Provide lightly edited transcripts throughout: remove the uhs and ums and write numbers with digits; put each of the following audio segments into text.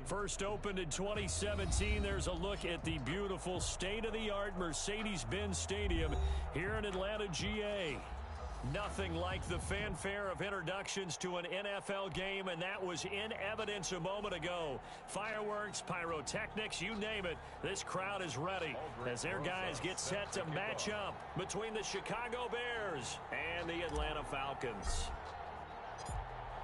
First opened in 2017, there's a look at the beautiful state-of-the-art Mercedes-Benz Stadium here in Atlanta, GA. Nothing like the fanfare of introductions to an NFL game, and that was in evidence a moment ago. Fireworks, pyrotechnics, you name it, this crowd is ready as their guys get set to match up between the Chicago Bears and the Atlanta Falcons.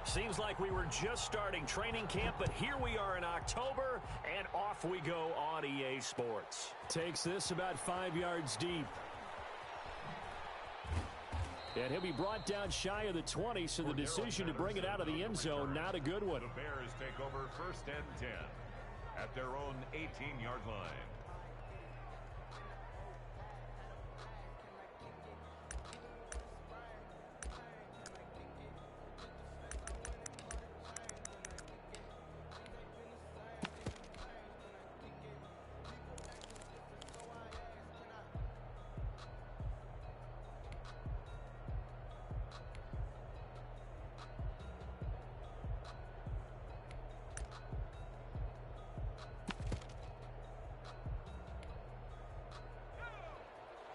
Seems like we were just starting training camp, but here we are in October, and off we go on EA Sports. Takes this about 5 yards deep. And he'll be brought down shy of the 20, so the decision to bring it out of the end zone, not a good one. The Bears take over 1st and 10 at their own 18-yard line.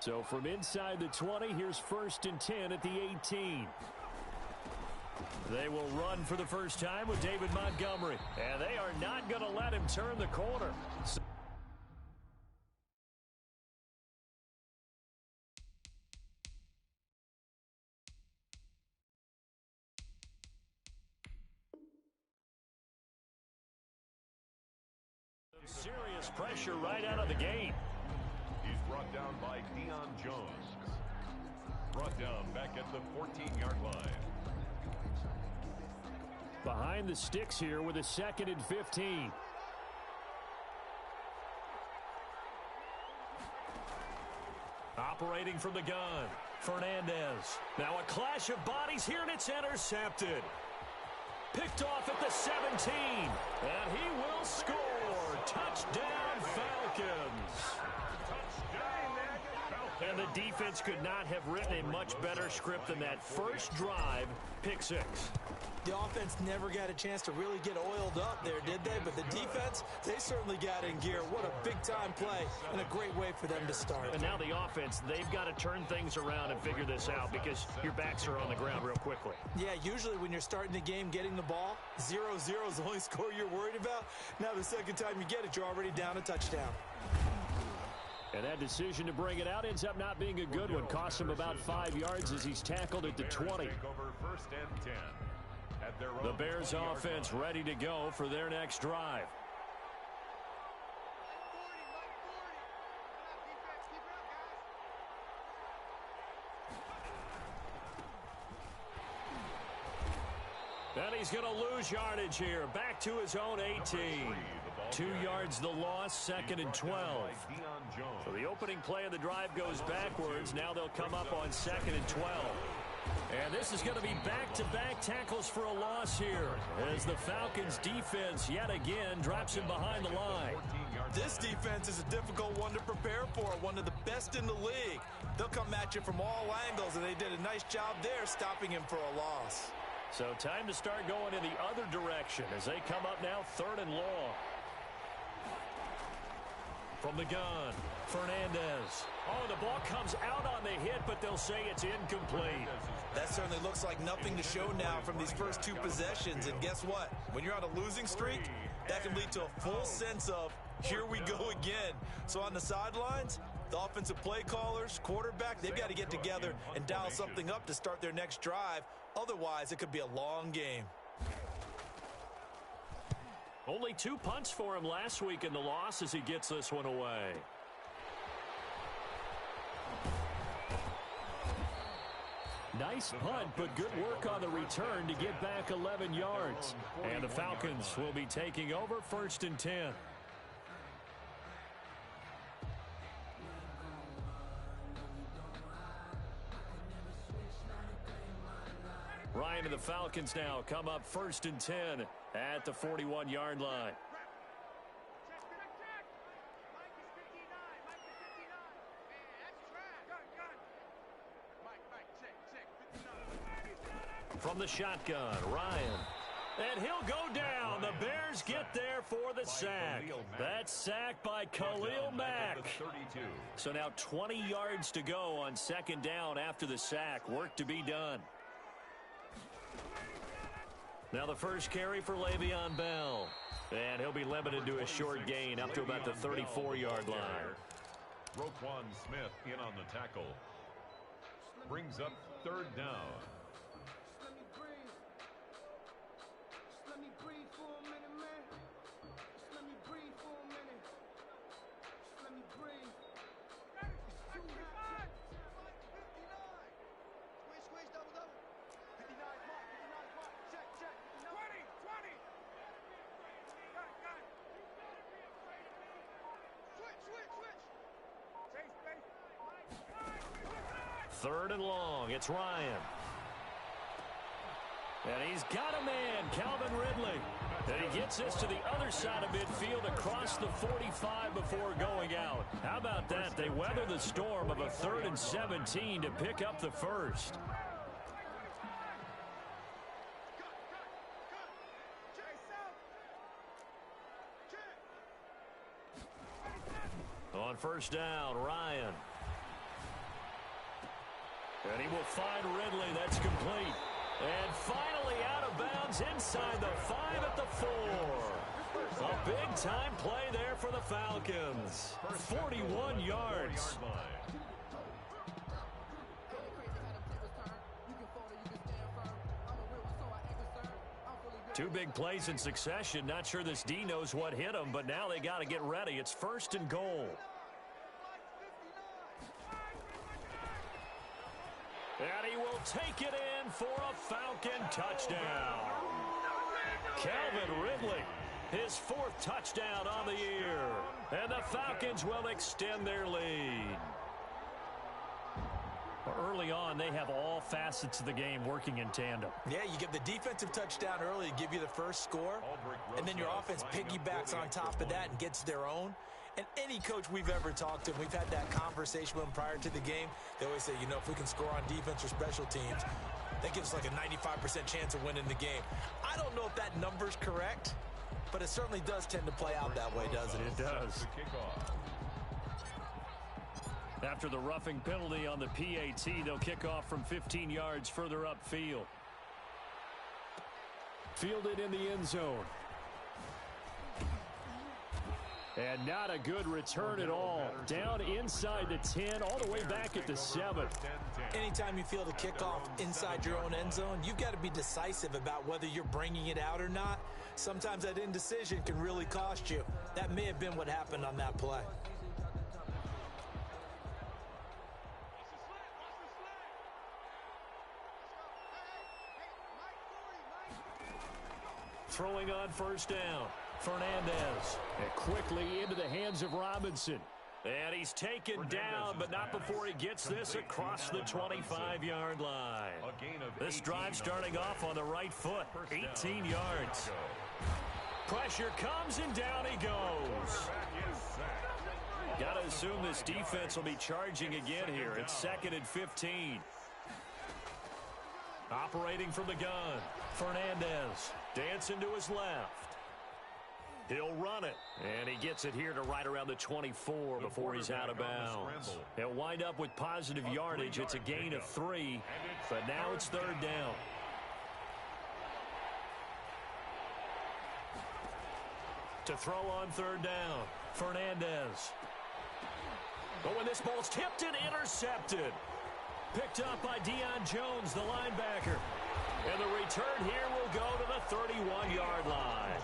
So from inside the 20, here's 1st and 10 at the 18. They will run for the first time with David Montgomery. And they are not going to let him turn the corner. Serious pressure right out of the gate. He's brought down by Deion Jones. Brought down back at the 14-yard line. Behind the sticks here with a 2nd and 15. Operating from the gun, Fernandez. Now a clash of bodies here, and it's intercepted. Picked off at the 17. And he will score. Touchdown, Falcons. And the defense could not have written a much better script than that. First drive, pick 6. The offense never got a chance to really get oiled up there, did they? But the defense, they certainly got in gear. What a big-time play and a great way for them to start. And now the offense, they've got to turn things around and figure this out because your backs are on the ground real quickly. Yeah, usually when you're starting the game, getting the ball, 0-0 is the only score you're worried about. Now the second time you get it, you're already down a touchdown. And that decision to bring it out ends up not being a good one. Costs him about 5 yards as he's tackled at the 20. The Bears offense ready to go for their next drive. And he's going to lose yardage here. Back to his own 18. 2 yards the loss, 2nd and 12. So the opening play of the drive goes backwards. Now they'll come up on 2nd and 12. And this is going to be back-to-back tackles for a loss here as the Falcons defense yet again drops him behind the line. This defense is a difficult one to prepare for, one of the best in the league. They'll come at you from all angles, and they did a nice job there stopping him for a loss. So time to start going in the other direction as they come up now 3rd and long. From the gun, Fernandez. Oh, the ball comes out on the hit, but they'll say it's incomplete. That certainly looks like nothing to show now from these first 2 possessions. And guess what? When you're on a losing streak, that can lead to a full sense of, here we go again. So on the sidelines, the offensive play callers, quarterback, they've got to get together and dial something up to start their next drive. Otherwise, it could be a long game. Only 2 punts for him last week in the loss as he gets this one away. Nice punt, but good work on the return to get back 11 yards. And the Falcons will be taking over 1st and 10. Ryan and the Falcons now come up 1st and 10 at the 41-yard line. From the shotgun, Ryan. And he'll go down. The Bears get there for the sack. That's sacked by Khalil Mack. So now 20 yards to go on second down after the sack. Work to be done. Now the first carry for Le'Veon Bell. And he'll be limited to a short gain up to about the 34-yard line. Roquan Smith in on the tackle. Brings up third down. Third and long. It's Ryan. And he's got a man, Calvin Ridley. And he gets this to the other side of midfield across the 45 before going out. How about that? They weather the storm of a 3rd and 17 to pick up the first. On first down, Ryan. And he will find Ridley. That's complete. And finally out of bounds inside the 5 at the 4. A big-time play there for the Falcons. 41 yards. Two big plays in succession. Not sure this D knows what hit him, but now they got to get ready. It's 1st and goal. And he will take it in for a Falcon touchdown. Calvin Ridley, his 4th touchdown on the year. And the Falcons will extend their lead. Early on, they have all facets of the game working in tandem. Yeah, you get the defensive touchdown early to give you the first score, and then your offense piggybacks on top of that and gets their own. And any coach we've ever talked to, we've had that conversation with them prior to the game. They always say, you know, if we can score on defense or special teams, that gives us like a 95% chance of winning the game. I don't know if that number's correct, but it certainly does tend to play out that way, doesn't it? It does. After the roughing penalty on the PAT, they'll kick off from 15 yards further upfield. Fielded in the end zone. And not a good return at all. Down inside the 10, all the way back at the 7. Anytime you field a kickoff inside your own end zone, you've got to be decisive about whether you're bringing it out or not. Sometimes that indecision can really cost you. That may have been what happened on that play. Throwing on first down. Fernandez. And quickly into the hands of Robinson. And he's taken down, but not before he gets this across the 25-yard line. This drive starting off on the right foot. 18 yards. Pressure comes, and down he goes. Got to assume this defense will be charging again here. It's 2nd and 15. Operating from the gun. Fernandez dancing to his left. He'll run it, and he gets it here to right around the 24 before he's out of bounds. He'll wind up with positive yardage. It's a gain of 3, but now it's 3rd down. To throw on 3rd down, Fernandez. Oh, and this ball's tipped and intercepted. Picked up by Deion Jones, the linebacker. And the return here will go to the 31-yard line.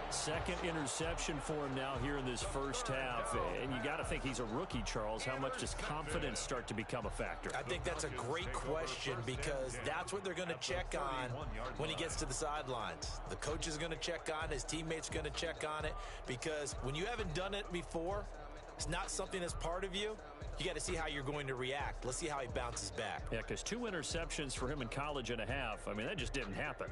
2nd interception for him now here in this first half. And you got to think he's a rookie, Charles. How much does confidence start to become a factor? I think that's a great question because that's what they're going to check on when he gets to the sidelines. The coach is going to check on it. His teammates are going to check on it because when you haven't done it before, it's not something that's part of you. You got to see how you're going to react. Let's see how he bounces back. Yeah, because 2 interceptions for him in college and a half. I mean, that just didn't happen.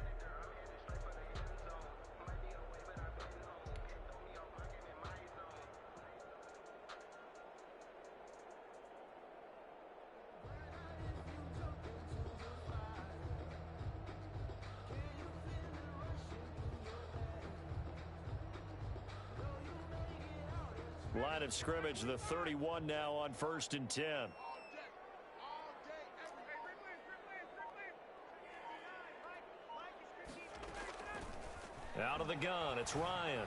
Line of scrimmage, the 31 now on 1st and 10. Out of the gun, it's Ryan.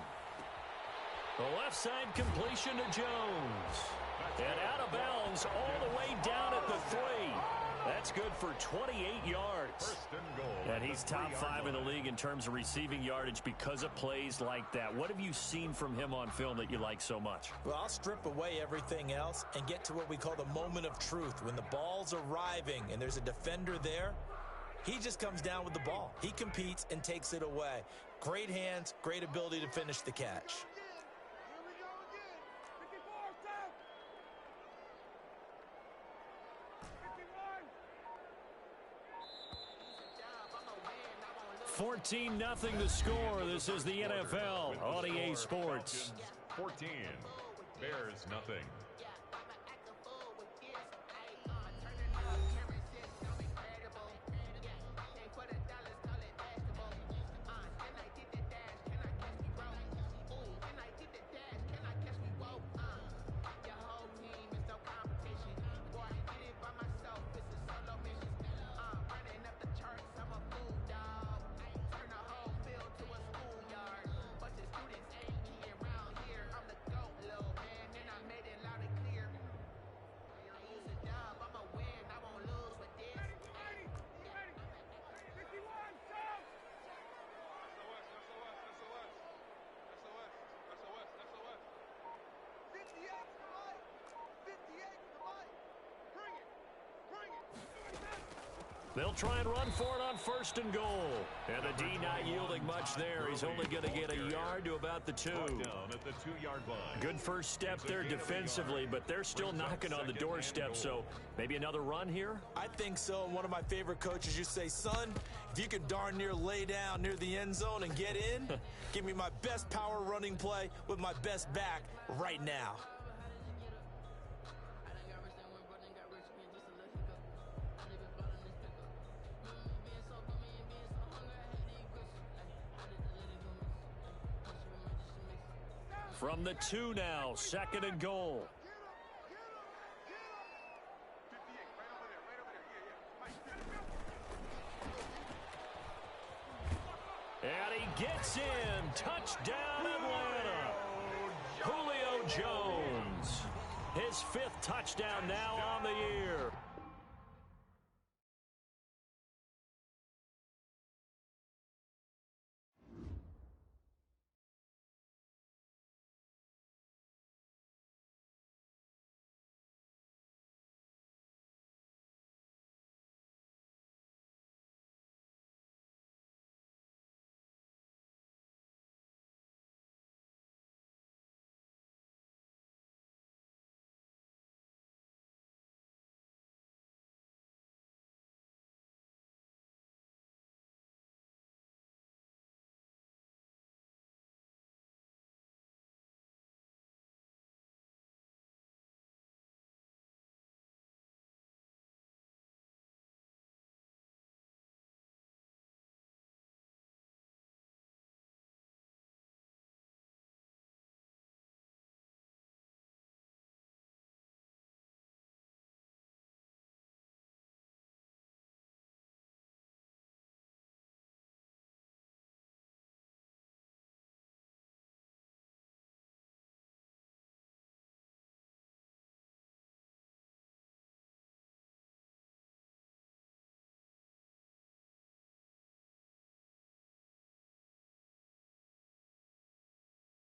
The left side completion to Jones. And out of bounds all the way down at the 3. That's good for 28 yards. And he's top 5 in the league in terms of receiving yardage because of plays like that. What have you seen from him on film that you like so much? Well, I'll strip away everything else and get to what we call the moment of truth. When the ball's arriving and there's a defender there, he just comes down with the ball. He competes and takes it away. Great hands, great ability to finish the catch. 14-0 the score. This is the NFL on EA Sports. 14. Bears nothing. They'll try and run for it on 1st and goal. And the D not yielding much there. He's only going to get a yard to about the 2. Down at the 2-yard line. Good first step there defensively, but they're still knocking on the doorstep, so maybe another run here? I think so. And one of my favorite coaches used to say, son, if you can darn near lay down near the end zone and get in, give me my best power running play with my best back right now. From the 2 now, 2nd and goal. And he gets in. Touchdown, Atlanta. Julio Jones. His 5th touchdown now on the year.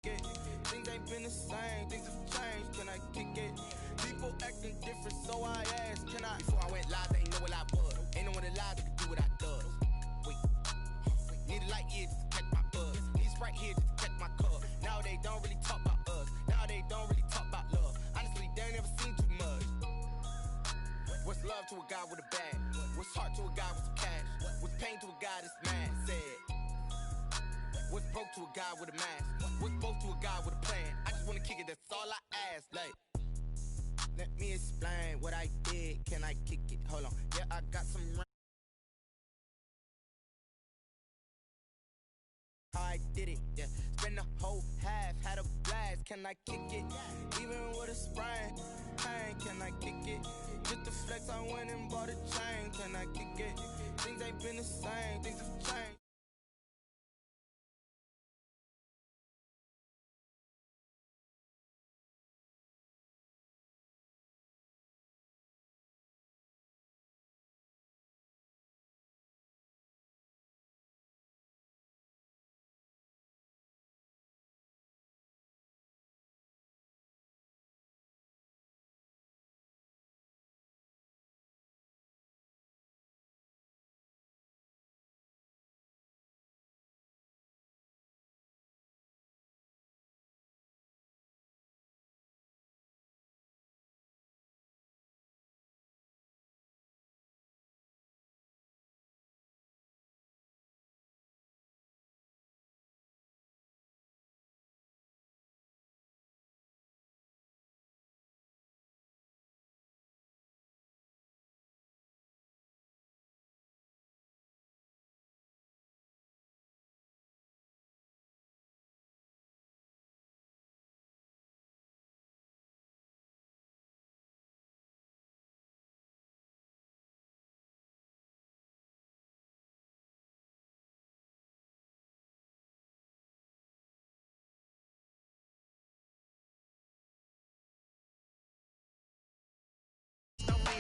Things ain't been the same, things have changed, can I kick it? People acting different, so I asked, can I? Before I went live, they ain't know what I was. Ain't no one alive that could do what I does. Wait, need a light year just to catch my buzz. Need Sprite here just to catch my cup. Now they don't really talk about us. Now they don't really talk about love. Honestly, they ain't never seen too much. What's love to a guy with a bag? What's heart to a guy with some cash? What's pain to a guy that's mad? Said. What's broke to a guy with a mask? What's both to a guy with a plan? I just wanna kick it, that's all I ask. Like, let me explain what I did. Can I kick it? Hold on. Yeah, I got some How I did it, yeah. Spend the whole half, had a blast. Can I kick it? Even with a sprain, pain, can I kick it? Just the flex, I went and bought a chain. Can I kick it? Things ain't been the same, things have changed.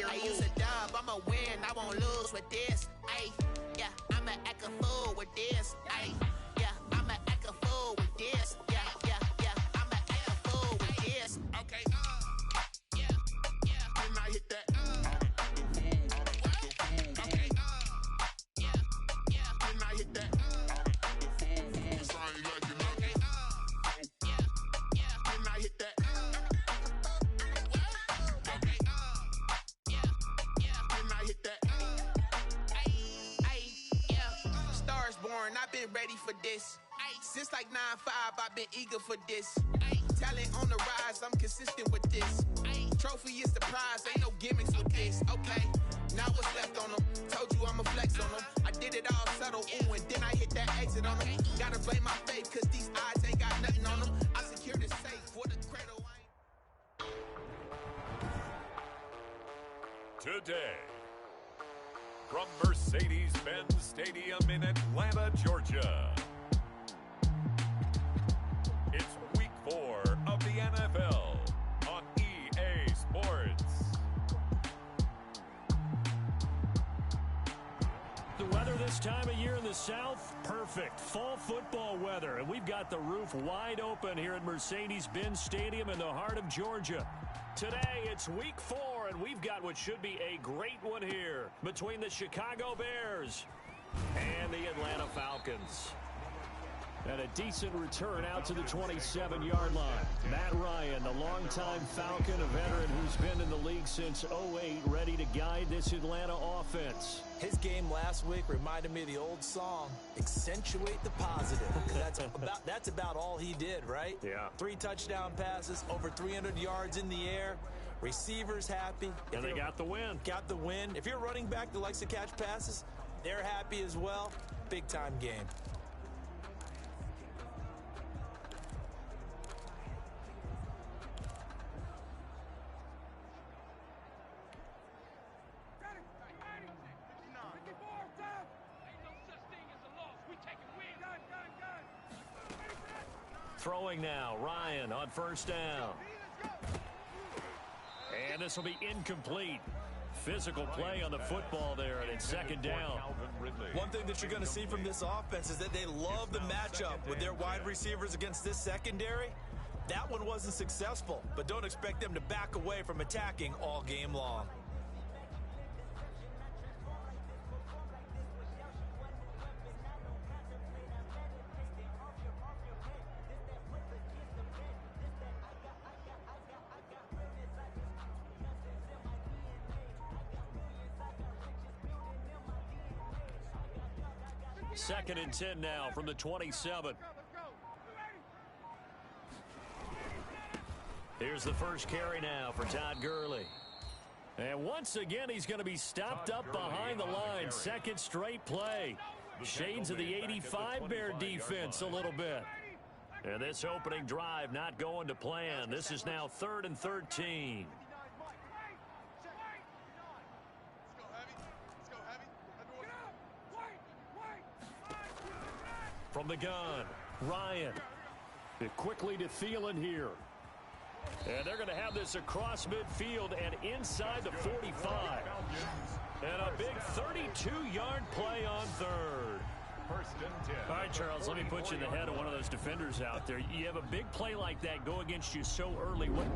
I use a dub, I'ma win, I won't lose with this. Ayy, yeah, I'ma act a fool with this. Ayy, yeah, I'ma act a fool with this. Yeah, I'ma act a fool with this. Okay, yeah, when I hit that, okay, yeah, when I hit that, it's like you know, okay, yeah, when I hit that. I've been ready for this. Since like 9-5, I've been eager for this. Talent on the rise, I'm consistent with this. Trophy is the prize, ain't no gimmicks with this. Okay, now what's left on them? Told you I'ma flex on them. I did it all subtle, ooh, and then I hit that exit on them. Gotta blame my faith, cause these odds ain't got nothing on them. I secured it safe for the cradle. Today, from Mercedes-Benz Stadium in Atlanta, Georgia, it's Week 4 of the NFL on EA Sports. The weather this time of year in the South, perfect. Fall football weather, and we've got the roof wide open here at Mercedes-Benz Stadium in the heart of Georgia. Today, it's Week 4, and we've got what should be a great one here between the Chicago Bears and the Atlanta Falcons. And a decent return out to the 27-yard line. Matt Ryan, the longtime Falcon, a veteran who's been in the league since 2008, ready to guide this Atlanta offense. His game last week reminded me of the old song, Accentuate the Positive. That's about all he did, right? Yeah. 3 touchdown passes, over 300 yards in the air. Receivers happy. And they got the win. Got the win. If you're a running back that likes to catch passes, they're happy as well. Big-time game. Throwing now, Ryan on first down. And this will be incomplete. Physical play on the football there, and it's second down. One thing that you're going to see from this offense is that they love the matchup with their wide receivers against this secondary. That one wasn't successful, but don't expect them to back away from attacking all game long. Second and 10 now from the 27. Here's the first carry now for Todd Gurley. And once again, he's going to be stopped up behind the line. Second straight play. Shades of the 85 Bear defense a little bit. And this opening drive not going to plan. This is now 3rd and 13. From the gun, Ryan. Quickly to Thielen here. And they're going to have this across midfield and inside the 45. And a big 32-yard play on 3rd. All right, Charles, let me put you in the head of one of those defenders out there. You have a big play like that go against you so early. What?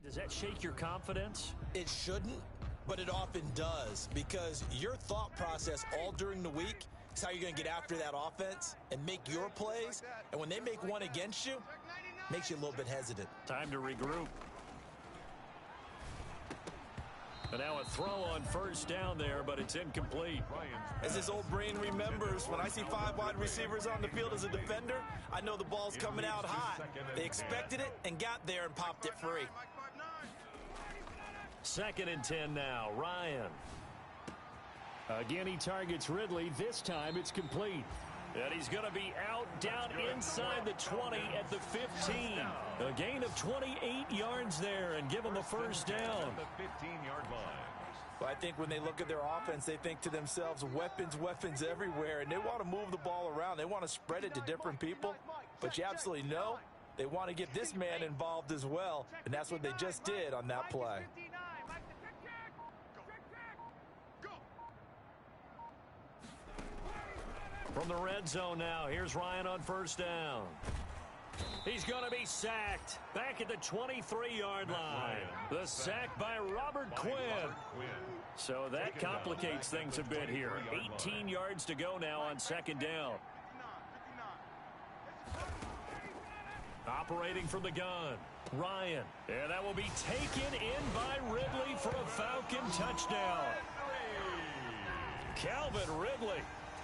Does that shake your confidence? It shouldn't, but it often does, because your thought process all during the week is how you're going to get after that offense and make your plays. And when they make one against you, makes you a little bit hesitant. Time to regroup. And now a throw on 1st down there, but it's incomplete. As his old brain remembers, when I see 5 wide receivers on the field as a defender, I know the ball's coming out hot. They expected it and got there and popped it free. 2nd and 10 now. Ryan. Again, he targets Ridley. This time it's complete. And he's going to be out down inside the 20 at the 15. A gain of 28 yards there and give him a 1st down. The 15-yard line. Well, I think when they look at their offense, they think to themselves, weapons, weapons everywhere, and they want to move the ball around. They want to spread it to different people, but you absolutely know they want to get this man involved as well, and that's what they just did on that play. From the red zone now, here's Ryan on 1st down. He's going to be sacked back at the 23-yard line. The sack by Robert Quinn. So that complicates things a bit here. 18 yards to go now on second down. Operating from the gun, Ryan. And that will be taken in by Ridley for a Falcon touchdown. Calvin Ridley,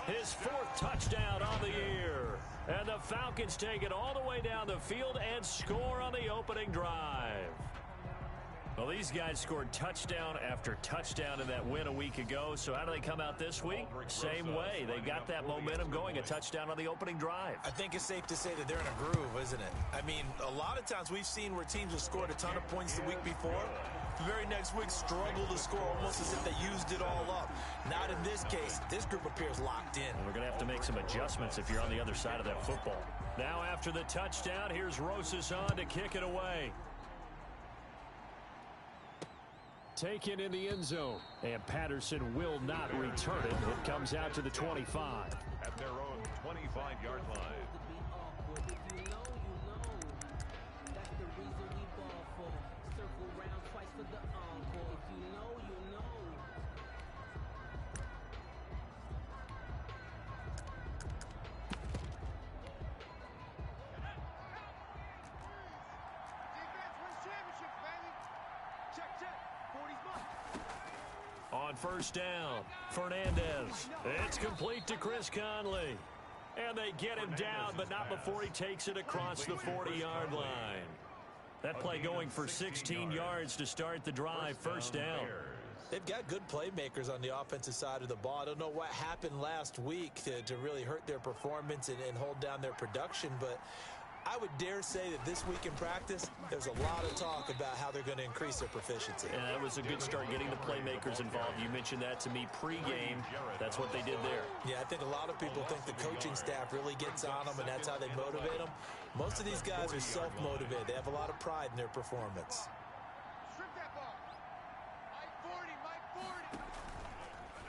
his 4th touchdown on the year. And the Falcons take it all the way down the field and score on the opening drive. Well, these guys scored touchdown after touchdown in that win a week ago. So how do they come out this week? Same way. They got that momentum going, a touchdown on the opening drive. I think it's safe to say that they're in a groove, isn't it? I mean, a lot of times we've seen where teams have scored a ton of points the week before. The very next week struggle to score almost as if they used it all up. Not in this case. This group appears locked in. We're going to have to make some adjustments if you're on the other side of that football. Now after the touchdown, here's Rosas on to kick it away. Taken in the end zone, and Patterson will not return it. It comes out to the 25. At their own 25-yard line. On first down, Fernandez. It's complete to Chris Conley. And they get him down, but not before he takes it across the 40-yard line. That play going for 16 yards to start the drive. First down. They've got good playmakers on the offensive side of the ball. I don't know what happened last week to really hurt their performance and hold down their production, but I would dare say that this week in practice, there's a lot of talk about how they're going to increase their proficiency. And that was a good start getting the playmakers involved. You mentioned that to me pregame. That's what they did there. Yeah, I think a lot of people think the coaching staff really gets on them, and that's how they motivate them. Most of these guys are self-motivated. They have a lot of pride in their performance.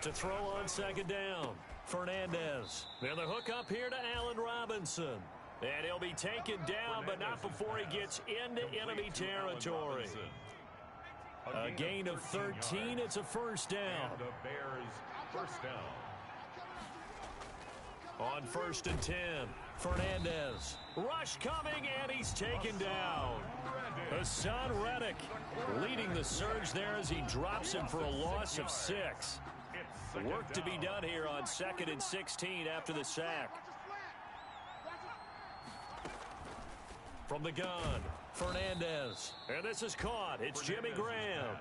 To throw on second down, Fernandez. And the hook up here to Allen Robinson. And he'll be taken down, but not before he gets into enemy territory. A gain of 13. It's a first down. The Bears first down. On 1st and 10, Fernandez. Rush coming, and he's taken down. Hassan Reddick leading the surge there as he drops him for a loss of 6. Work to be done here on 2nd and 16 after the sack. From the gun, Fernandez. And this is caught. It's Jimmy Graham.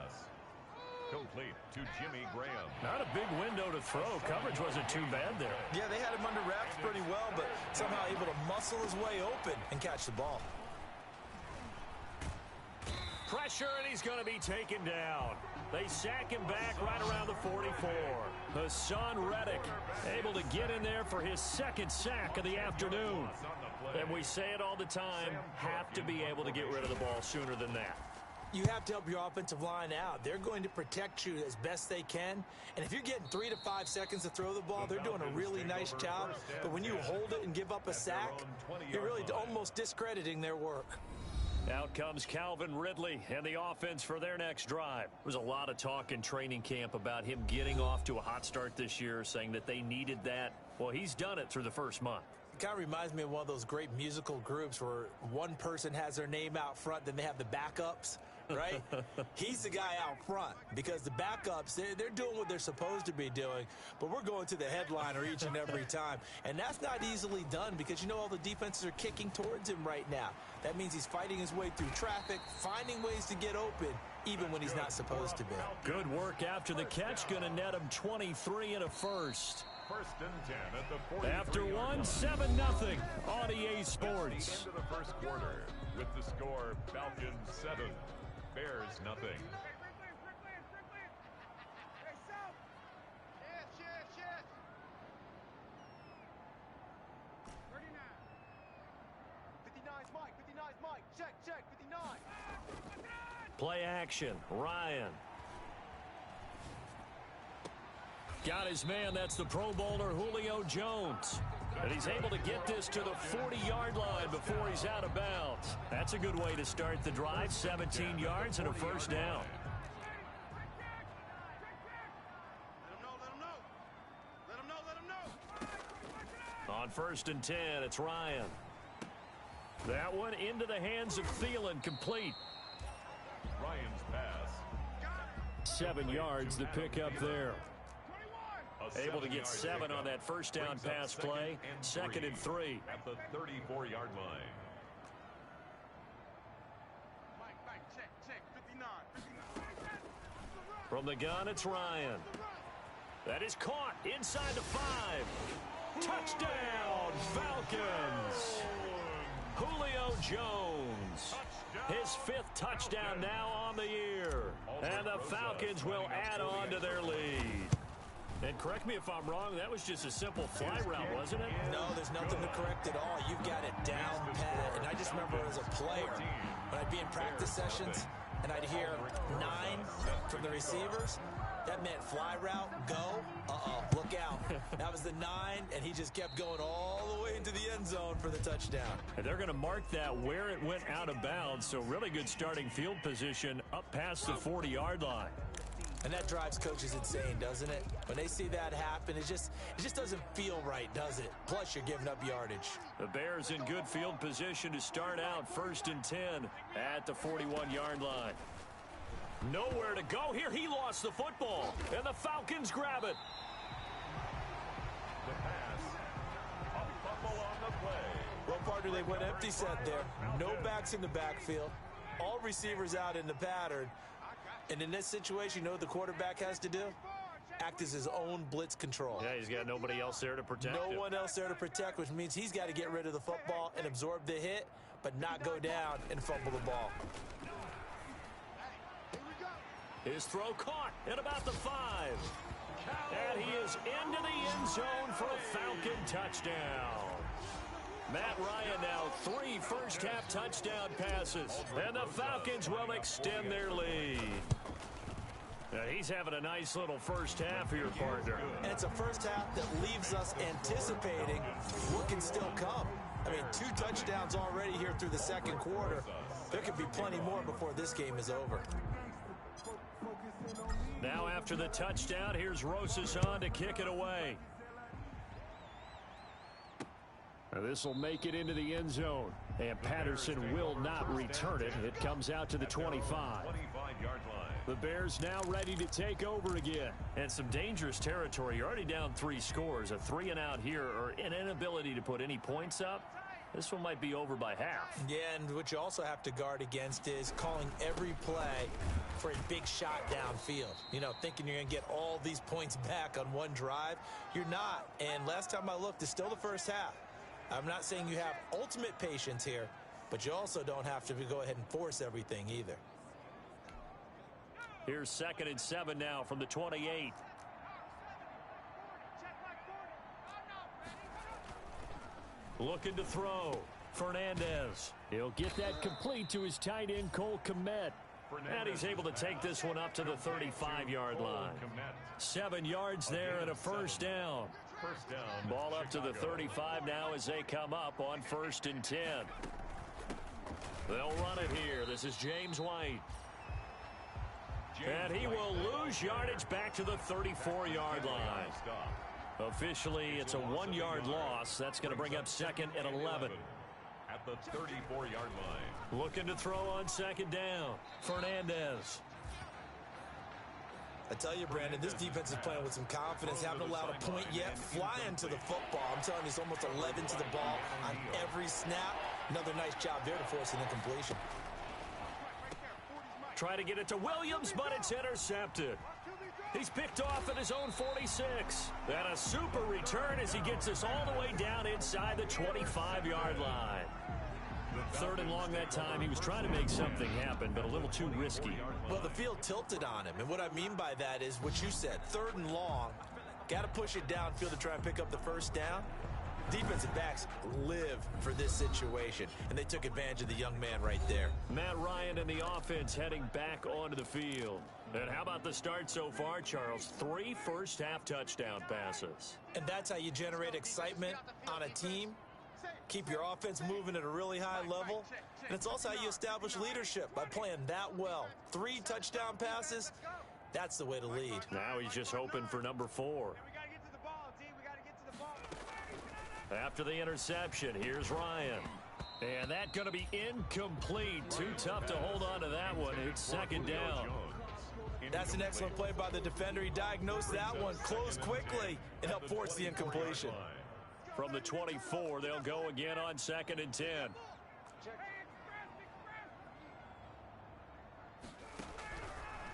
Complete to Jimmy Graham. Not a big window to throw. Coverage wasn't too bad there. Yeah, they had him under wraps pretty well, but somehow able to muscle his way open and catch the ball. Pressure, and he's going to be taken down. They sack him back right around the 44. Hassan Reddick able to get in there for his 2nd sack of the afternoon. And we say it all the time, have to be able to get rid of the ball sooner than that. You have to help your offensive line out. They're going to protect you as best they can. And if you're getting 3 to 5 seconds to throw the ball, they're doing a really nice job. But when you hold it and give up a sack, you're really almost discrediting their work. Out comes Calvin Ridley and the offense for their next drive. There was a lot of talk in training camp about him getting off to a hot start this year, saying that they needed that. Well, he's done it through the first month. It kind of reminds me of one of those great musical groups where one person has their name out front, then they have the backups, right? He's the guy out front because the backups, they're doing what they're supposed to be doing, but we're going to the headliner each and every time. And that's not easily done because, you know, all the defenses are kicking towards him right now. That means he's fighting his way through traffic, finding ways to get open, even when he's not supposed to be. Good work after the catch, going to net him 23 and a first. 1st and 10 at the 43. After 7-0 on EA Sports. Into the first quarter with the score Falcons 7, Bears nothing. Check, 59. Play action, Ryan. Got his man, that's the Pro Bowler Julio Jones. And he's able to get this to the 40-yard line before he's out of bounds. That's a good way to start the drive. 17 yards and a first down. On 1st and 10, it's Ryan. That one into the hands of Thielen, complete. Ryan's pass. 7 yards to pick up there. Able to get 7 on that first down pass play. 2nd and 3. At the 34-yard line. From the gun, it's Ryan. That is caught inside the 5. Touchdown, Falcons. Julio Jones. His 5th touchdown now on the year. And the Falcons will add on to their lead. And correct me if I'm wrong, that was just a simple fly route, wasn't it? No, there's nothing to correct at all. You've got it down pat. And I just remember as a player, when I'd be in practice sessions and I'd hear 9 from the receivers, that meant fly route, go, look out. That was the 9, and he just kept going all the way into the end zone for the touchdown. And they're going to mark that where it went out of bounds, so really good starting field position up past the 40-yard line. And that drives coaches insane, doesn't it? When they see that happen, it just doesn't feel right, does it? Plus, you're giving up yardage. The Bears in good field position to start out 1st and 10 at the 41-yard line. Nowhere to go here. He lost the football, and the Falcons grab it. The pass. A fumble on the play. Well, partner, they went empty set there. No backs in the backfield. All receivers out in the pattern. And in this situation, you know what the quarterback has to do? Act as his own blitz control. Yeah, he's got nobody else there to protect him. No one else there to protect, which means he's got to get rid of the football and absorb the hit, but not go down and fumble the ball. His throw caught at about the 5. And he is into the end zone for a Falcon touchdown. Matt Ryan now 3 first-half touchdown passes. And the Falcons will extend their lead. Now he's having a nice little first half here, partner. And it's a first half that leaves us anticipating what can still come. I mean, 2 touchdowns already here through the second quarter. There could be plenty more before this game is over. Now after the touchdown, here's Rosas on to kick it away. This will make it into the end zone, and Patterson will not return it. It comes out to the 25. 25-yard line. The Bears now ready to take over again. And some dangerous territory. You're already down 3 scores. A 3-and-out here, or an inability to put any points up. This one might be over by half. Yeah, and what you also have to guard against is calling every play for a big shot downfield. You know, thinking you're going to get all these points back on one drive. You're not. And last time I looked, it's still the first half. I'm not saying you have ultimate patience here, but you also don't have to go ahead and force everything either. Here's 2nd and 7 now from the 28. Looking to throw. Fernandez. He'll get that complete to his tight end, Cole Kmet. And he's able to take this one up to the 35-yard line. 7 yards there and a first down. First down. Ball up to the 35 now as they come up on 1st and 10. They'll run it here. This is James White. And he will lose yardage back to the 34-yard line. Officially, it's a 1-yard loss. That's going to bring up 2nd and 11. At the 34-yard line. Looking to throw on 2nd down. Fernandez. I tell you, Brandon, this defense is playing with some confidence. Haven't allowed a point yet. Flying to the football. I'm telling you, it's almost 11 to the ball on every snap. Another nice job there to force an incompletion. Try to get it to Williams, but it's intercepted. He's picked off at his own 46. And a super return as he gets us all the way down inside the 25-yard line. 3rd and long that time. He was trying to make something happen, but a little too risky. Well, the field tilted on him, and what I mean by that is what you said. 3rd and long, got to push it downfield to try and pick up the first down. Defensive backs live for this situation, and they took advantage of the young man right there. Matt Ryan and the offense heading back onto the field. And how about the start so far, Charles? 3 first-half touchdown passes. And that's how you generate excitement on a team. Keep your offense moving at a really high level. And it's also how you establish leadership, by playing that well. 3 touchdown passes, that's the way to lead. Now he's just hoping for number 4. After the interception, here's Ryan. And that's going to be incomplete. Too tough to hold on to that one. It's second down. That's an excellent play by the defender. He diagnosed that one, closed quickly, and helped force the incompletion. From the 24, they'll go again on 2nd and 10.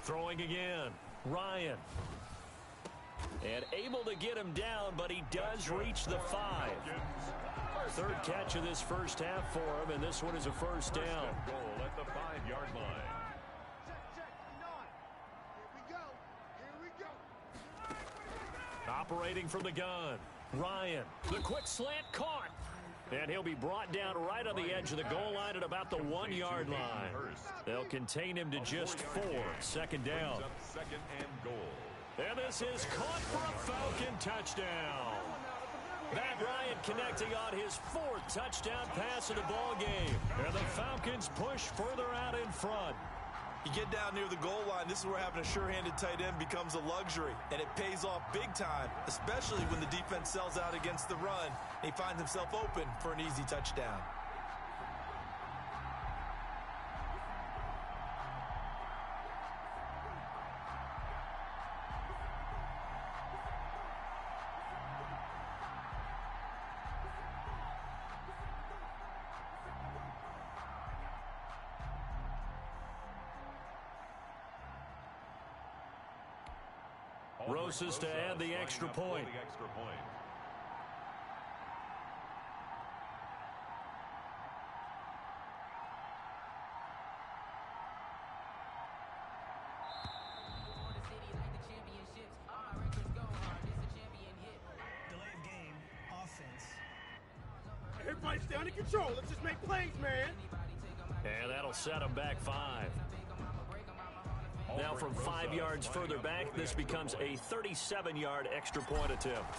Throwing again, Ryan. And able to get him down, but he does reach the 5. 3rd catch of this first half for him, and this one is a first down. Goal at the 5-yard line. Operating from the gun, Ryan. The quick slant caught. And he'll be brought down right on the edge of the goal line at about the 1-yard line. They'll contain him to just 4. Second down. 2nd and goal. And this is caught for a Falcon touchdown. Matt Ryan connecting on his 4th touchdown pass of the ball game. And the Falcons push further out in front. You get down near the goal line, this is where having a sure-handed tight end becomes a luxury, and it pays off big time, especially when the defense sells out against the run, and he finds himself open for an easy touchdown. Rosas to add the extra point. Delay of game, offense. Everybody stay under control. Let's just make plays, man. And that'll set him back 5. Now from 5 yards further back, this becomes a 37-yard extra point attempt.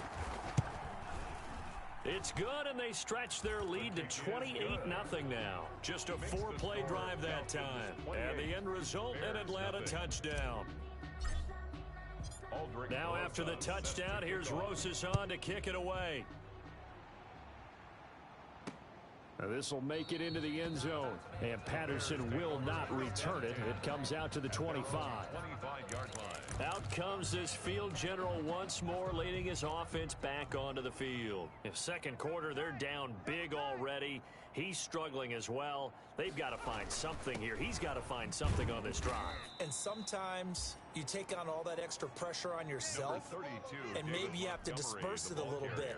It's good, and they stretch their lead to 28-0 now. Just a 4-play drive that time. And the end result, an Atlanta touchdown. Now after the touchdown, here's Rosas on to kick it away. This will make it into the end zone, and Patterson will not return it. It comes out to the 25. 25-yard line. Out comes this field general once more, leading his offense back onto the field. If second quarter, they're down big already. He's struggling as well. They've got to find something here. He's got to find something on this drive. And sometimes you take on all that extra pressure on yourself, and maybe you have to disperse it a little bit.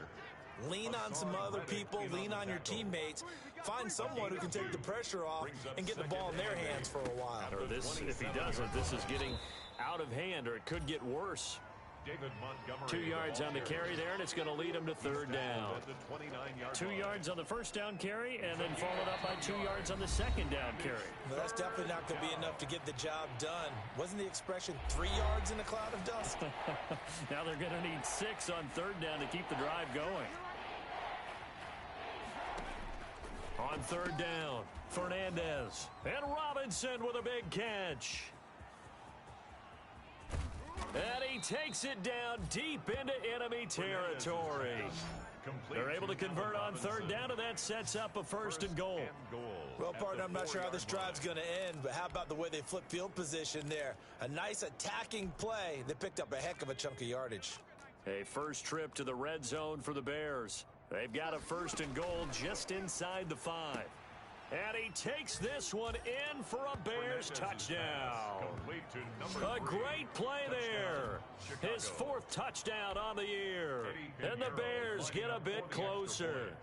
Lean on some other people, lean on your teammates, find someone who can take the pressure off and get the ball in their hands for a while. Or this, if he doesn't, this is getting out of hand, or it could get worse. 2 yards on the carry there, and it's going to lead him to 3rd down. 2 yards on the first down carry, and then followed up by 2 yards on the second down carry. Well, that's definitely not going to be enough to get the job done. Wasn't the expression 3 yards in a cloud of dust? Now they're going to need 6 on 3rd down to keep the drive going. On 3rd down, Fernandez. And Robinson with a big catch. And he takes it down deep into enemy territory. They're able to convert on 3rd down, and that sets up a 1st and goal. Well, partner, I'm not sure how this drive's going to end, but how about the way they flip field position there? A nice attacking play. They picked up a heck of a chunk of yardage. A first trip to the red zone for the Bears. They've got a 1st and goal just inside the 5. And he takes this one in for a Bears touchdown. A great play there. His 4th touchdown on the year. And the Bears get a bit closer.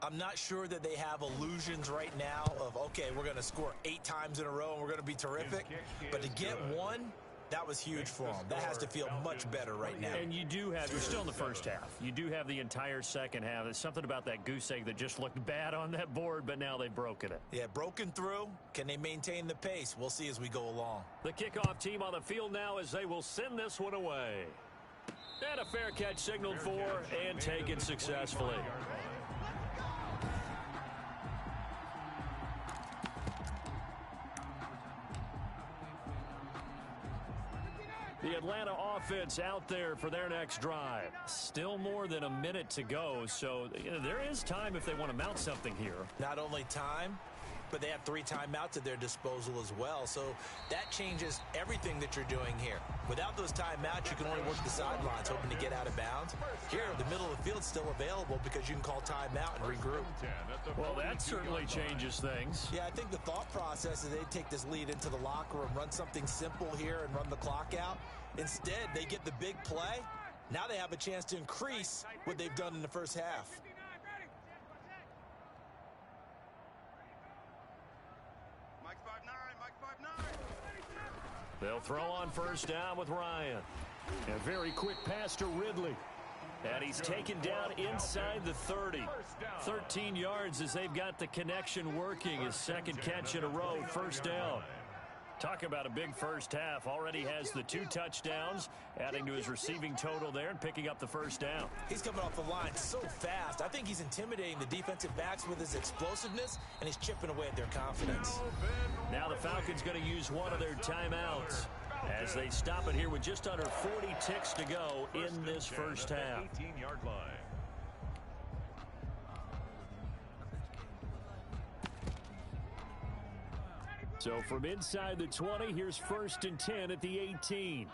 I'm not sure that they have illusions right now of, okay, we're going to score 8 times in a row and we're going to be terrific. But to get one, That was huge for them. That has to feel much better right now. And you're still in the first half. You do have the entire second half. There's something about that goose egg that just looked bad on that board, but now they've broken it. Yeah, broken through. Can they maintain the pace? We'll see as we go along. The kickoff team on the field now as they will send this one away. And a fair catch signaled for and taken successfully. The Atlanta offense out there for their next drive. Still more than a minute to go, so there is time if they want to mount something here. Not only time, but they have 3 timeouts at their disposal as well, so that changes everything that you're doing here. Without those timeouts, you can only work the sidelines, hoping to get out of bounds. Here, the middle of the field's still available because you can call timeout and regroup. Well, that certainly changes things. Yeah, I think the thought process is they take this lead into the locker room, run something simple here and run the clock out. Instead, they get the big play. Now they have a chance to increase what they've done in the first half. They'll throw on first down with Ryan. A very quick pass to Ridley. And he's taken down inside the 30. 13 yards as they've got the connection working. His second catch in a row, first down. Talk about a big first half. Already has the 2 touchdowns, adding to his receiving total there and picking up the first down. He's coming off the line so fast. I think he's intimidating the defensive backs with his explosiveness, and he's chipping away at their confidence. Now the Falcons going to use one of their timeouts as they stop it here with just under 40 ticks to go in this first half. 18-yard line. So from inside the 20, here's 1st and 10 at the 18.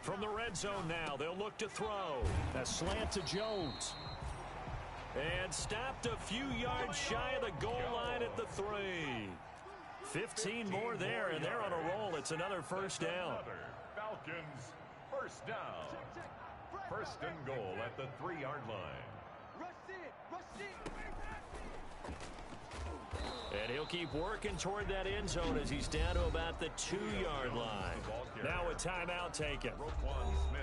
From the red zone now, they'll look to throw. A slant to Jones. And stopped a few yards shy of the goal line at the 3. 15 more there, and they're on a roll. It's another first down. Falcons, first down. First and goal at the 3-yard line. And he'll keep working toward that end zone as he's down to about the 2-yard line. Now a timeout taken.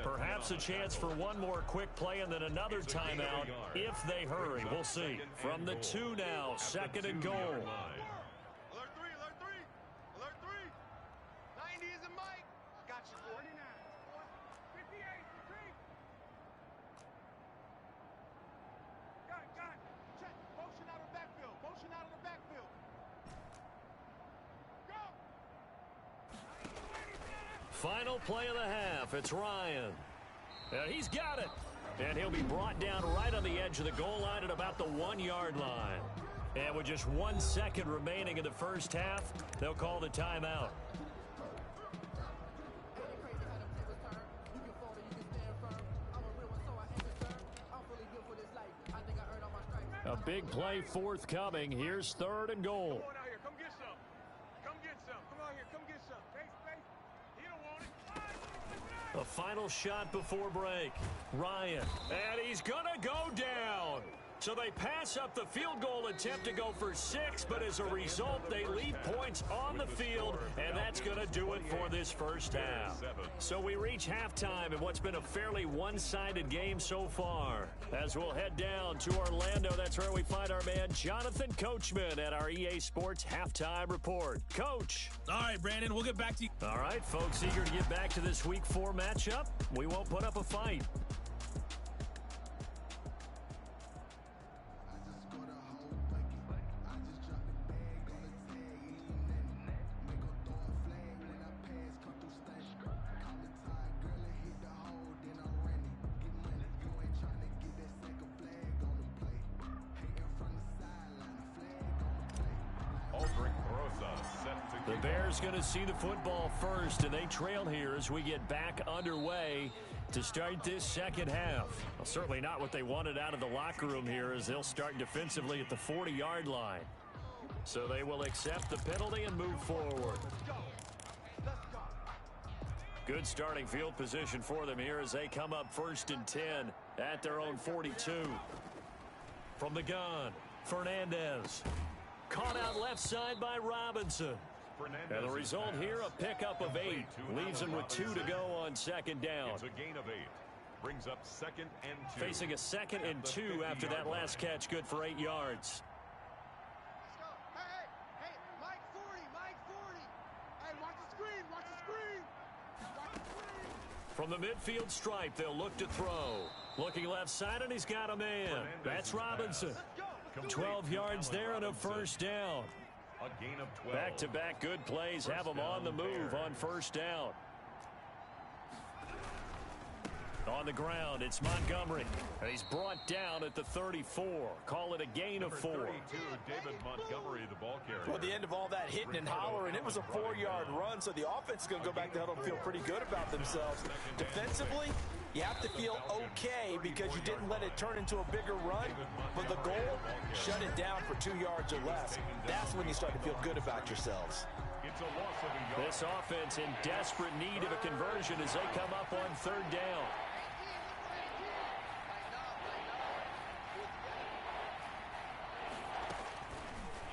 Perhaps a chance for one more quick play and then another timeout if they hurry. We'll see. From the 2 now, 2nd and goal. Alert 3, alert 3. Alert 3. 90 is a mic. Got you, 49. 58, retreat. Got it. Check. Motion out of the backfield. Motion out of the backfield. Go. Final play of the half. It's Ryan. And he's got it. And he'll be brought down right on the edge of the goal line at about the 1-yard line. And with just 1 second remaining in the first half, they'll call the timeout. A big play forthcoming. Here's 3rd and goal. Come on out here. Come get some. Come get some. Come out here. Come get some. Face. He don't want it. A final shot before break. Ryan. And he's going to go down. So they pass up the field goal attempt to go for 6, but as a result, they leave points on the field, and that's going to do it for this first half. So we reach halftime in what's been a fairly one-sided game so far. As we'll head down to Orlando, that's where we find our man Jonathan Coachman at our EA Sports Halftime Report. Coach. All right, Brandon, we'll get back to you. All right, folks, eager to get back to this Week 4 matchup. We won't put up a fight. The Bears going to see the football first, and they trail here as we get back underway to start this second half. Well, certainly not what they wanted out of the locker room here, as they'll start defensively at the 40-yard line. So they will accept the penalty and move forward. Good starting field position for them here as they come up 1st and 10 at their own 42. From the gun, Fernandez. Caught out left side by Robinson. And the result here, a pickup of 8. Leaves him with 2 to go on second down. It's a gain of 8. Brings up 2nd and 2. Facing a 2nd and 2 after that last catch. Good for 8 yards. Let's go. Hey, Mike 40, Mike 40. Hey, watch the screen, watch the screen. Watch the screen. From the midfield stripe, they'll look to throw. Looking left side, and he's got a man. That's Robinson. 12 yards there and a first down. A gain of 12. Back-to-back good plays have him on the move on first down. On the ground, it's Montgomery. He's brought down at the 34. Call it a gain of 4. 32, David Montgomery, the ball carrier. Well, at the end of all that hitting and hollering, it was a 4-yard run, so the offense is going to go back to huddle and feel pretty good about themselves. Defensively, you have to feel okay because you didn't let it turn into a bigger run, but the goal, shut it down for 2 yards or less. That's when you start to feel good about yourselves. It's a loss of a yard. This offense in desperate need of a conversion as they come up on third down.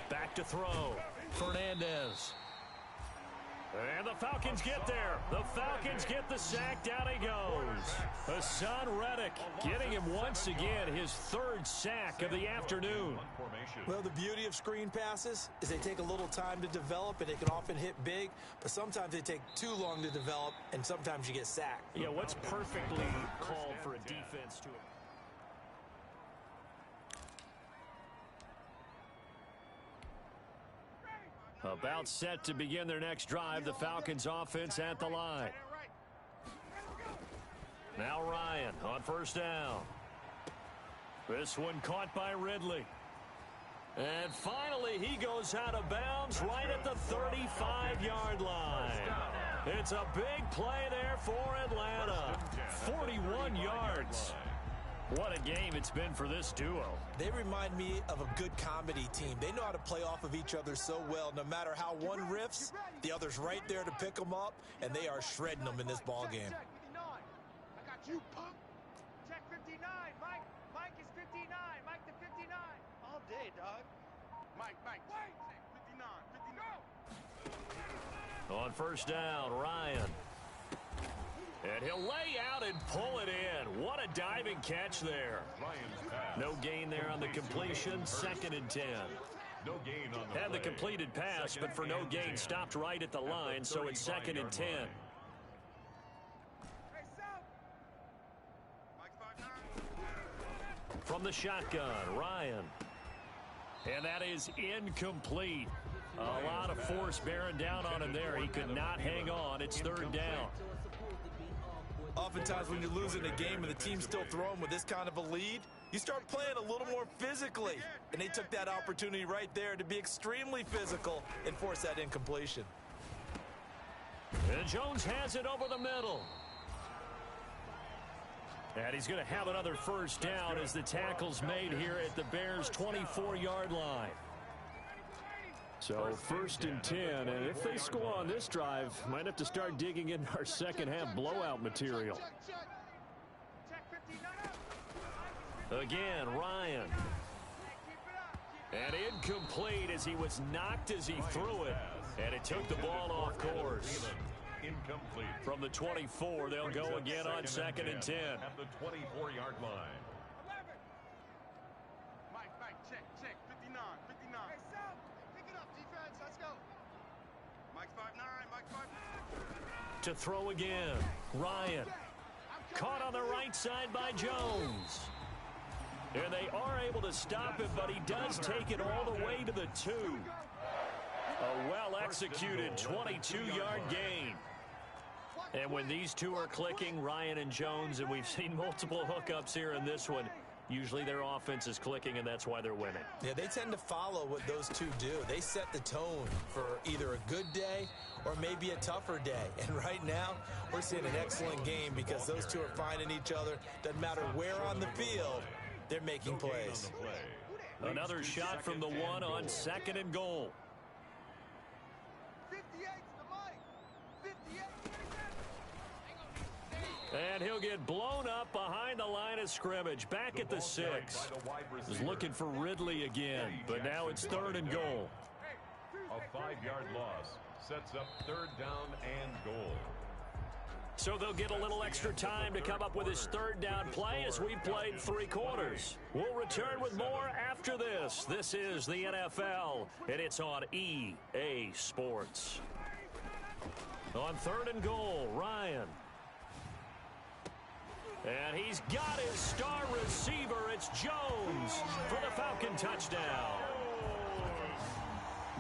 Back to throw. Fernandez. And the Falcons get there. The Falcons get the sack. Down he goes. Hassan Reddick getting him once again his 3rd sack of the afternoon. Well, the beauty of screen passes is they take a little time to develop, and they can often hit big, but sometimes they take too long to develop, and sometimes you get sacked. Yeah, what's perfectly called for a defense to About set to begin their next drive, the Falcons offense at the line. Now Ryan on first down. This one caught by Ridley. And finally he goes out of bounds right at the 35-yard line. It's a big play there for Atlanta. 41 yards. What a game it's been for this duo. They remind me of a good comedy team. They know how to play off of each other so well. No matter how one riffs, the other's right there to pick them up, and they are shredding them in this ball game. Check 59. I got you, punk. Check 59. Mike is 59. Mike to 59. All day, dog. Mike. Wait. 59. On first down, Ryan. And he'll lay out and pull it in. What a diving catch there. No gain there on the completion. 2nd and 10. No gain on the Had the completed pass, but for no gain, stopped right at the line, so it's 2nd and 10. Hey, South. Mike 5'9". From the shotgun, Ryan. And that is incomplete. A lot of force bearing down on him there. He could not hang on. It's 3rd down. Oftentimes when you're losing a game and the team's still throwing with this kind of a lead, you start playing a little more physically. And they took that opportunity right there to be extremely physical and force that incompletion. And Jones has it over the middle. And he's going to have another first down as the tackle's made here at the Bears' 24-yard line. So 1st and 10, and if they score on this drive, might have to start digging in our second half blowout material. Check 59. Again, Ryan. And incomplete as he was knocked as he threw it. And it took the ball off course. Incomplete. From the 24, they'll go again on 2nd and 10. At the 24-yard line. 11. Mike, check 59. Hey, South, pick it up, defense. Let's go. Mike 5'9". To throw again, Ryan. Caught on the right side by Jones. And they are able to stop him, but he does take it all the way to the 2. A well-executed 22-yard gain. And when these two are clicking, Ryan and Jones, and we've seen multiple hookups here in this one, usually their offense is clicking, and that's why they're winning. Yeah, they tend to follow what those two do. They set the tone for either a good day or maybe a tougher day. And right now, we're seeing an excellent game because those two are finding each other. Doesn't matter where on the field, they're making plays. Another shot from the 1 on 2nd and goal. 58 to Mike. 58. And he'll get blown up behind the line of scrimmage. Back at the 6. Was looking for Ridley again, but now it's 3rd and goal. A 5-yard loss sets up 3rd down and goal. So they'll get a little extra time to come up with his 3rd down play as we played 3 quarters. We'll return with more after this. This is the NFL, and it's on EA Sports. On 3rd and goal, Ryan. And he's got his star receiver. It's Jones for the Falcon touchdown.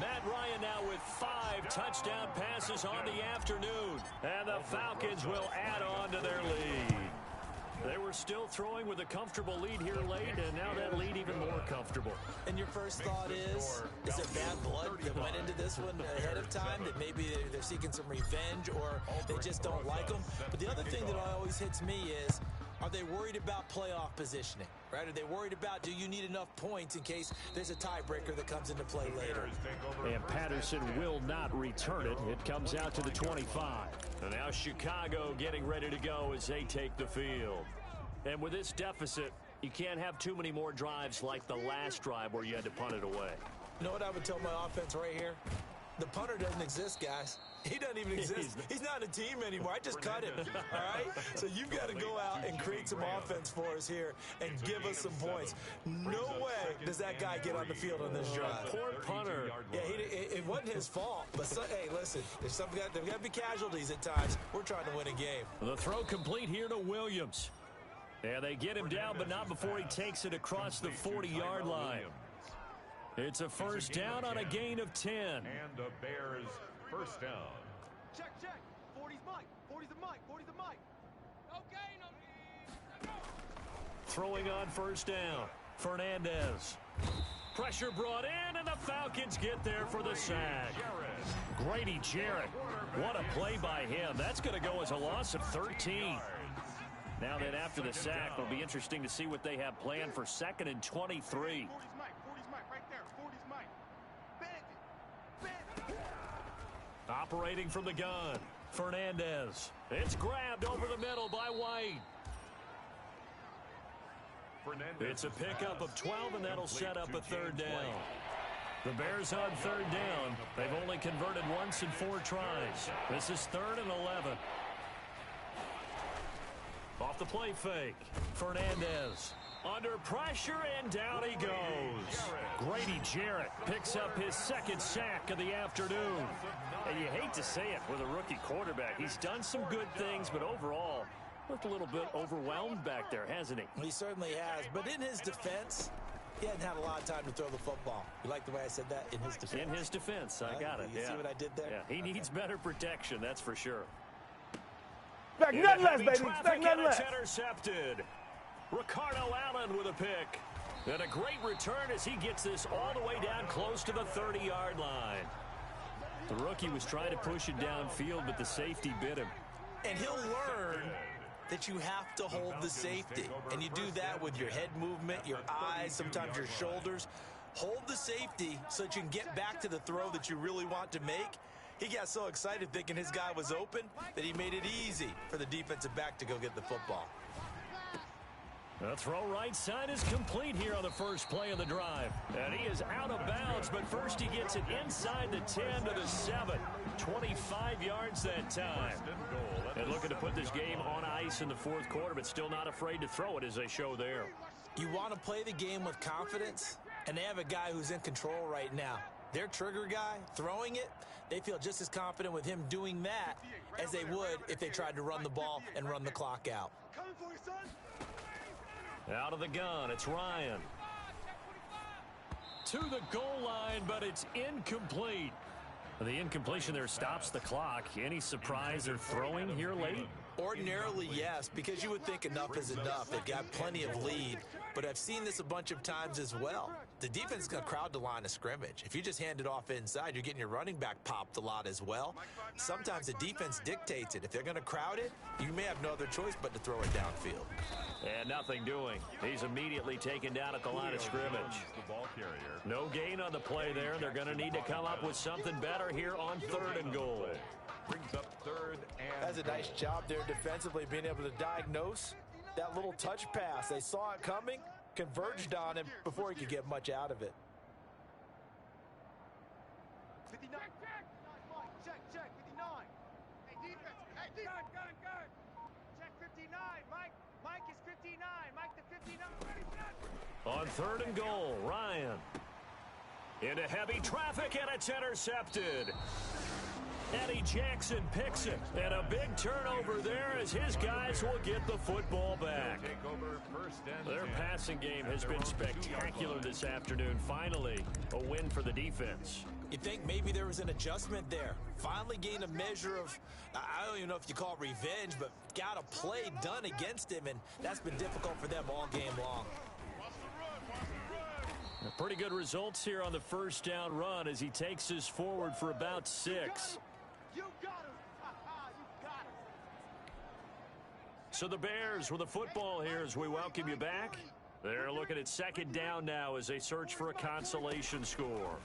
Matt Ryan now with 5 touchdown passes on the afternoon. And the Falcons will add on to their lead. They were still throwing with a comfortable lead here late, and now that lead even more comfortable. And your first thought is there bad blood that went into this one ahead of time, that maybe they're seeking some revenge or they just don't like them? But the other thing that always hits me is, are they worried about playoff positioning, right? Are they worried about, do you need enough points in case there's a tiebreaker that comes into play later? And Patterson will not return it. It comes out to the 25. And now Chicago getting ready to go as they take the field. And with this deficit, you can't have too many more drives like the last drive where you had to punt it away. You know what I would tell my offense right here? The punter doesn't exist, guys. He doesn't even exist. He's not a team anymore. I just cut him, all right? So you've got to go out and create some offense for us here and give us some points. No way does that guy get on the field on this drive. Poor punter. Yeah, it wasn't his fault. But, hey, listen, there's got to be casualties at times. We're trying to win a game. The throw complete here to Williams. And they get him down, but not before he takes it across the 40-yard line. It's a 1st down on a gain of 10. And the Bears 1st down. Check. 40's Mike. 40's the Mike. 40's the Mike. Okay, Throwing on 1st down. Fernandez. Pressure brought in, and the Falcons get there for the sack. Grady Jarrett. What a play by him. That's going to go as a loss of 13. Now then, after the sack, it'll be interesting to see what they have planned for 2nd and 23. 40's Mike. 40's Mike right there. 40's Mike. Bend it. Operating from the gun. Fernandez. It's grabbed over the middle by White. It's a pickup of 12, and that'll set up a 3rd down. The Bears on 3rd down. They've only converted once in 4 tries. This is 3rd and 11. Off the play fake. Fernandez. Under pressure, and down he goes. Grady Jarrett picks up his 2nd sack of the afternoon. And you hate to say it with a rookie quarterback. He's done some good things, but overall, looked a little bit overwhelmed back there, hasn't he? He certainly has. But in his defense, he hadn't had a lot of time to throw the football. You like the way I said that? In his defense. In his defense. I got it. You see what I did there? Yeah, he needs better protection, that's for sure. Expect nothing less, baby. Expect nothing less. Intercepted. Ricardo Allen with a pick. And a great return as he gets this all the way down close to the 30-yard line. The rookie was trying to push it downfield, but the safety bit him. And he'll learn that you have to hold the safety. And you do that with your head movement, your eyes, sometimes your shoulders. Hold the safety so that you can get back to the throw that you really want to make. He got so excited thinking his guy was open that he made it easy for the defensive back to go get the football. The throw right side is complete here on the first play of the drive. And he is out of bounds, but first he gets it inside the 10 to the 7. 25 yards that time. And looking to put this game on ice in the 4th quarter, but still not afraid to throw it as they show there. You want to play the game with confidence, and they have a guy who's in control right now. Their trigger guy throwing it, they feel just as confident with him doing that as they would if they tried to run the ball and run the clock out. Coming for you, son. Out of the gun, it's Ryan. To the goal line, but it's incomplete. The incompletion there stops the clock. Any surprise they're throwing here late? Ordinarily, yes, because you would think enough is enough. They've got plenty of lead, but I've seen this a bunch of times as well. The defense is going to crowd the line of scrimmage. If you just hand it off inside, you're getting your running back popped a lot as well. Sometimes the defense dictates it. If they're going to crowd it, you may have no other choice but to throw it downfield. And nothing doing. He's immediately taken down at the line of scrimmage. No gain on the play there. They're going to need to come up with something better here on 3rd and goal. brings up third and That's a nice job there defensively, being able to diagnose that little touch pass. They saw it coming, converged on him before he could get much out of it. 59. Check, 59. Hey, defense. Hey, defense. Gun. Check 59. Mike is 59. Mike the 59. On third and goal, Ryan. Into heavy traffic, and it's intercepted. Eddie Jackson picks it, and a big turnover there as his guys will get the football back. Their passing game has been spectacular this afternoon. Finally, a win for the defense. You think maybe there was an adjustment there. Finally gained a measure of, I don't even know if you call it revenge, but got a play done against him, and that's been difficult for them all game long. Pretty good results here on the first down run as he takes us forward for about 6. You got him. You got him. So the Bears with the football here as we welcome you back. They're looking at second down now as they search for a consolation score.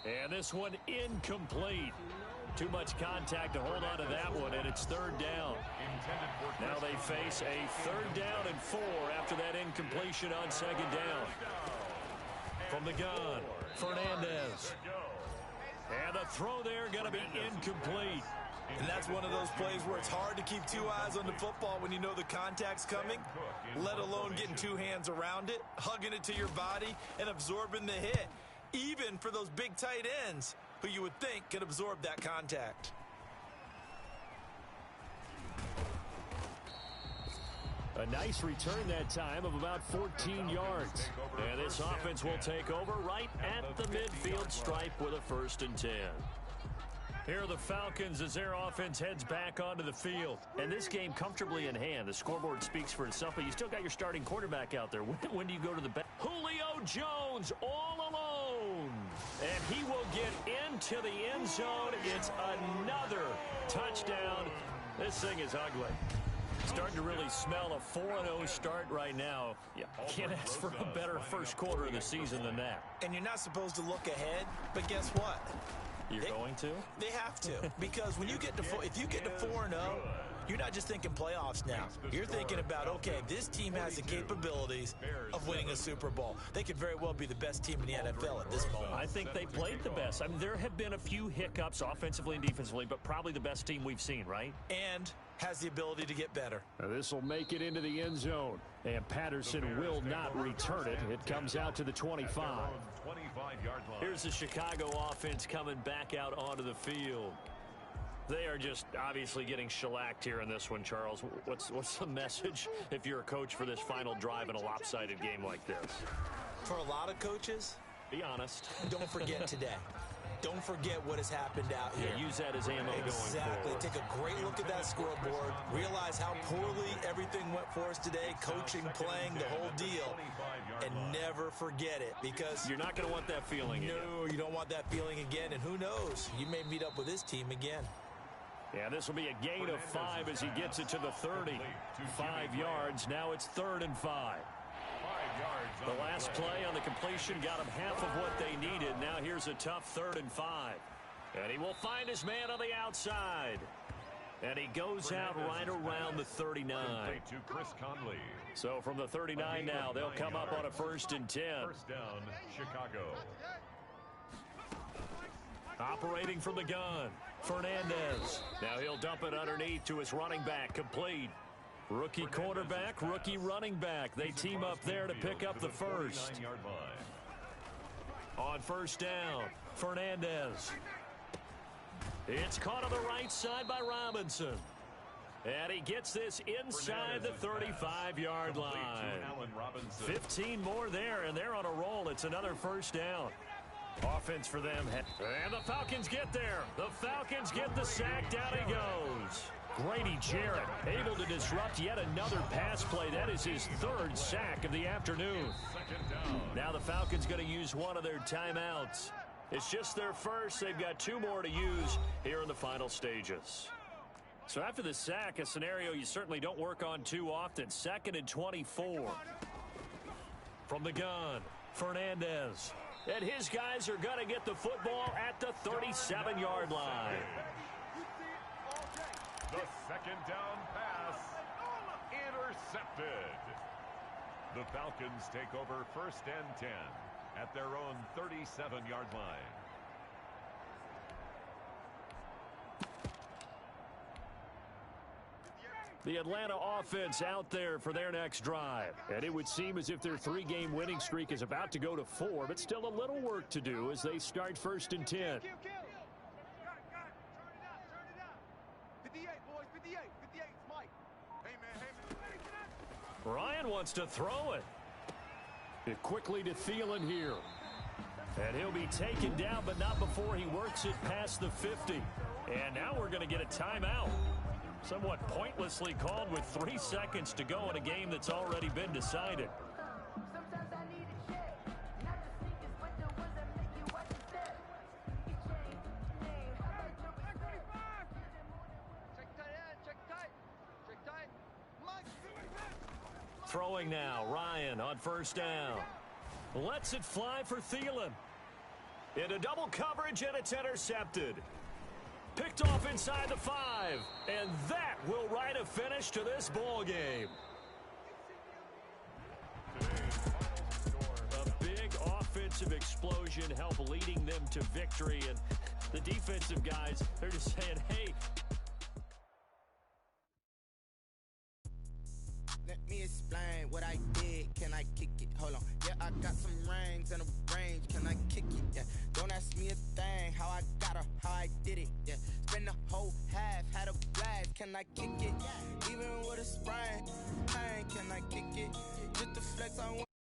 And this one incomplete. Too much contact to hold on to that one, and it's third down. Now they face a third down and 4 after that incompletion on second down. From the gun, Fernandez. And the throw there going to be incomplete. And that's one of those plays where it's hard to keep two eyes on the football when you know the contact's coming, let alone getting two hands around it, hugging it to your body, and absorbing the hit. Even for those big tight ends who you would think can absorb that contact. A nice return that time of about 14 yards. And this offense will take over right at the midfield stripe with a 1st and 10. Here are the Falcons as their offense heads back onto the field. And this game comfortably in hand. The scoreboard speaks for itself, but you still got your starting quarterback out there. When do you go to the bench? Julio Jones all alone. And he will get into the end zone. It's another touchdown. This thing is ugly. Starting to really smell a 4-0 start right now. Yeah, can't ask for a better first quarter of the season than that. And you're not supposed to look ahead, but guess what? You're going to? They have to, because when you get to if you get to 4-0, you're not just thinking playoffs now. You're thinking about, okay, this team has the capabilities of winning a Super Bowl. They could very well be the best team in the NFL at this moment. I think they played the best. I mean, there have been a few hiccups offensively and defensively, but probably the best team we've seen, right? And has the ability to get better. This will make it into the end zone, and Patterson will not return it. It comes out to the 25. Here's the Chicago offense coming back out onto the field. They are just obviously getting shellacked here in this one, Charles. What's the message if you're a coach for this final drive in a lopsided game like this? For a lot of coaches, be honest. Don't forget today. Don't forget what has happened out here. Yeah, use that as ammo going forward. Take a great look at that scoreboard. Realize how poorly everything went for us today. Coaching, playing, the whole deal. And never forget it, because you're not going to want that feeling again. No, you don't want that feeling again. And who knows? You may meet up with this team again. Yeah, this will be a gain of 5 as he gets it to the 30. 5 yards. Now it's 3rd and 5. The last play on the completion got him half of what they needed. Now here's a tough 3rd and 5. And he will find his man on the outside. And he goes out right around the 39. So from the 39 now, they'll come up on a 1st and 10. First down, Chicago. Operating from the gun, Fernandez. Now he'll dump it underneath to his running back, complete. Rookie quarterback, rookie running back. They team up there to pick up the first. On 1st down, Fernandez. It's caught on the right side by Robinson. And he gets this inside the 35-yard line. 15 more there, and they're on a roll. It's another 1st down. Offense for them. And the Falcons get there. The Falcons get the sack. Down he goes. Grady Jarrett able to disrupt yet another pass play. That is his 3rd sack of the afternoon. Now the Falcons going to use one of their timeouts. It's just their first. They've got 2 more to use here in the final stages. So after the sack, a scenario you certainly don't work on too often. 2nd and 24. From the gun, Fernandez. And his guys are going to get the football at the 37-yard line. The second down pass intercepted. The Falcons take over 1st and 10 at their own 37-yard line. The Atlanta offense out there for their next drive. And it would seem as if their 3-game winning streak is about to go to 4, but still a little work to do as they start 1st and 10. Turn it up. 58, boys, 58, 58, it's Mike. Hey, man. Ryan wants to throw it. It quickly to Thielen here. And he'll be taken down, but not before he works it past the 50. And now we're going to get a timeout. Somewhat pointlessly called with 3 seconds to go in a game that's already been decided. Throwing now, Ryan on 1st down. Lets it fly for Thielen. Into double coverage, and it's intercepted. Picked off inside the 5, and that will write a finish to this ball game. A big offensive explosion helped leading them to victory, and the defensive guys, they're just saying, hey. Let me explain what I did. Can I kick it? Hold on. Yeah, I got some rings and a range. Can I kick it? Yeah. Don't ask me a thing. How I got her, how I did it. Yeah. Spend the whole half, had a blast. Can I kick it? Even with a sprain, pain. Can I kick it? Just the flex, I went